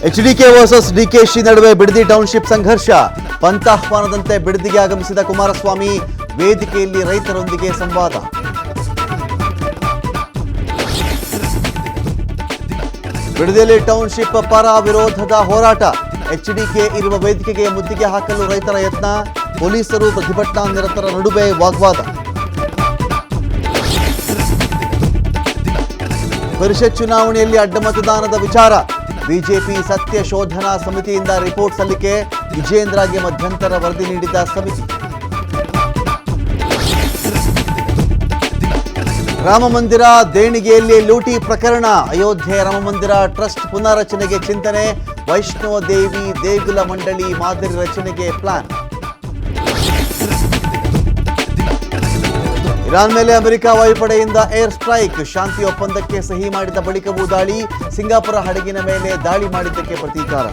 HDK versus DKShi ನಡುವೆ Bidadi township ಸಂಘರ್ಷ. ಪಂಥಾಹ್ವಾನದಂತೆ ಬಿಡದಿಗೆ ಆಗಮಿಸಿದ ಕುಮಾರಸ್ವಾಮಿ, ವೇದಿಕೆಯಲ್ಲಿ ರೈತರೊಂದಿಗೆ ಸಂವಾದ. ಬಿಡದಿಯಲ್ಲಿ ಟೌನ್ಶಿಪ್ ಪರ ವಿರೋಧದ ಹೋರಾಟ. ಎಚ್ಡಿಕೆ ಇರುವ ವೇದಿಕೆಗೆ ಮುತ್ತಿಗೆ ಹಾಕಲು ರೈತರ ಯತ್ನ. ಪೊಲೀಸರು ಪ್ರತಿಭಟನಾ ನಿರತರ ನಡುವೆ ವಾಗ್ವಾದ. ಪರಿಷತ್ ಚುನಾವಣೆಯಲ್ಲಿ ಅಡ್ಡ ಮತದಾನದ ವಿಚಾರ. ಬಿಜೆಪಿ ಸತ್ಯ ಶೋಧನಾ ಸಮಿತಿಯಿಂದ ರಿಪೋರ್ಟ್ ಸಲ್ಲಿಕೆ. ವಿಜೇಂದ್ರಗೆ ಮಧ್ಯಂತರ ವರದಿ ನೀಡಿದ ಸಮಿತಿ. ರಾಮಮಂದಿರ ದೇಣಿಗೆಯಲ್ಲಿ ಲೂಟಿ ಪ್ರಕರಣ. ಅಯೋಧ್ಯೆ ರಾಮಮಂದಿರ ಟ್ರಸ್ಟ್ ಪುನಾರಚನೆಗೆ ಚಿಂತನೆ. ವೈಷ್ಣವ ದೇವಿ ದೇಗುಲ ಮಂಡಳಿ ಮಾದರಿ ರಚನೆಗೆ ಪ್ಲಾನ್. ಇರಾನ್ ಮೇಲೆ ಅಮೆರಿಕ ವಾಯುಪಡೆಯಿಂದ ಏರ್ ಸ್ಟ್ರೈಕ್. ಶಾಂತಿ ಒಪ್ಪಂದಕ್ಕೆ ಸಹಿ ಮಾಡಿದ ಬಳಿಕವೂ ದಾಳಿ. ಸಿಂಗಾಪುರ ಹಡಗಿನ ಮೇಲೆ ದಾಳಿ ಮಾಡಿದ್ದಕ್ಕೆ ಪ್ರತೀಕಾರ.